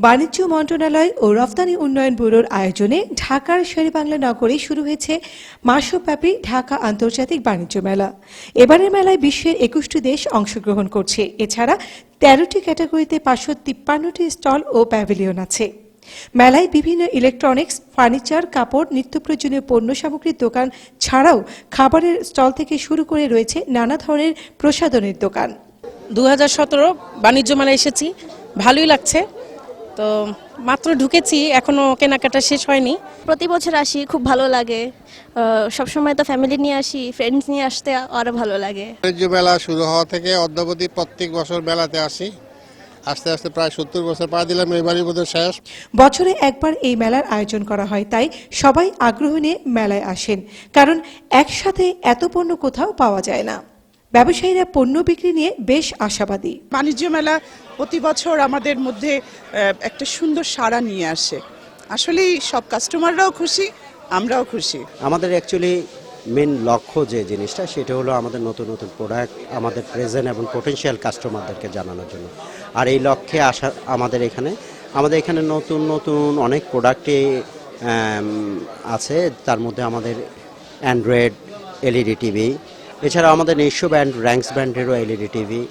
বাণিজ্য মন্ত্রণালয় ও রফতানি উন্নয়ন ব্যুরোর আয়োজনে ঢাকার শেরেবাংলা নগরে শুরু হয়েছে মাসব্যাপী ঢাকা আন্তর্জাতিক বাণিজ্য মেলা। এবারের মেলায় বিশ্বের ২১টি দেশ অংশগ্রহণ করছে। এছাড়া ১৩টি ক্যাটাগরিতে ৫৫৩টি স্টল ও প্যাভিলিয়ন আছে। মেলায় বিভিন্ন ইলেকট্রনিক্স, ফার্নিচার, কাপড়, নিত্য প্রয়োজনীয় পণ্য সামগ্রীর দোকান ছাড়াও খাবারের স্টল থেকে শুরু করে রয়েছে নানা ধরনের প্রসাধনের দোকান। ২০১৭ বাণিজ্য মেলায় এসেছি, ভালোই লাগছে। তো মাত্র ঢুকেছি, এখনো কেনাকাটা শেষ হয়নি। প্রতি বছর আসি, খুব ভালো লাগে। সবসময় তো ফ্যামিলি নিয়ে আসি, ফ্রেন্ডস নিয়ে আসতে আরো ভালো লাগে। বাণিজ্য মেলা শুরু হওয়া থেকে অদ্যাবধি প্রত্যেক বছর মেলাতে আসি। আস্তে আস্তে প্রায় ৭০ বছর পা দিলাম, এবারই বোধহয় শেষ। বছরে একবার এই মেলার আয়োজন করা হয়, তাই সবাই আগ্রহ নিয়ে মেলায় আসেন, কারণ একসাথে এত পণ্য কোথাও পাওয়া যায় না। ব্যবসায়ীরা পণ্য বিক্রি নিয়ে বেশ আশাবাদী। বাণিজ্য মেলা প্রতি বছর আমাদের মধ্যে একটা সুন্দর সাড়া নিয়ে আসে। আসলেই সব কাস্টমাররাও খুশি, আমরাও খুশি। আমাদের অ্যাকচুয়ালি মেন লক্ষ্য যে জিনিসটা, সেটা হলো আমাদের নতুন নতুন প্রোডাক্ট আমাদের প্রেজেন্ট এবং পোটেনশিয়াল কাস্টমারদেরকে জানানোর জন্য। আর এই লক্ষ্যে আসা আমাদের এখানে নতুন নতুন অনেক প্রোডাক্টই আছে। তার মধ্যে আমাদের অ্যান্ড্রয়েড এলইডি টিভি, এছাড়া আমাদের নিজস্ব ব্র্যান্ড র্যাঙ্কস ব্র্যান্ডেরও এলইডি টিভি,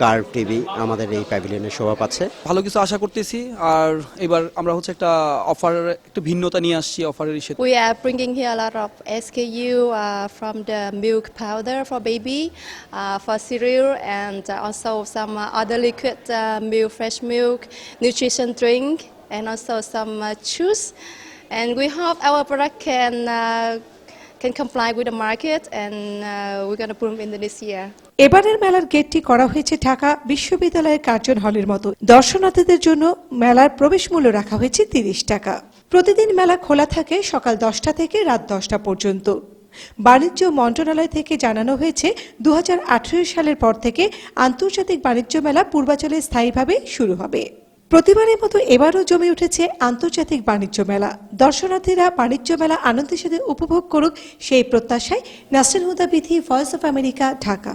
কার্ভ টিভি আমাদের এই প্যাভিলিয়নে শোভা পাচ্ছে। ভালো কিছু আশা করতেছি। আর এবার আমরা একটা অফার, একটু ভিন্নতা নিয়ে আসছি অফারের ইস্যুতে। We are bringing here a lot of SKU from the milk powder for baby, for cereal, and also some other liquid milk, fresh milk, nutrition drink, and also some juice. And we hope our product can comply with the market, and we're going to boom in this year. এবারের মেলার গেটটি করা হয়েছে ঢাকা বিশ্ববিদ্যালয়ের Curzon হলের মতো। দর্শনার্থীদের জন্য মেলার প্রবেশ মূল্য রাখা হয়েছে ৩০ টাকা। প্রতিদিন মেলা খোলা থাকে সকাল ১০টা থেকে রাত ১০টা পর্যন্ত। বাণিজ্য মন্ত্রণালয় থেকে জানানো হয়েছে ২০১৮ সালের পর থেকে আন্তর্জাতিক বাণিজ্য মেলা পূর্বাচলে স্থায়ীভাবে শুরু হবে। প্রতিবারের মতো এবারও জমে উঠেছে আন্তর্জাতিক বাণিজ্য মেলা। দর্শনার্থীরা বাণিজ্য মেলা আনন্দের সাথে উপভোগ করুক সেই প্রত্যাশায় Nasrin Huda Bithi, voice of America, Dhaka.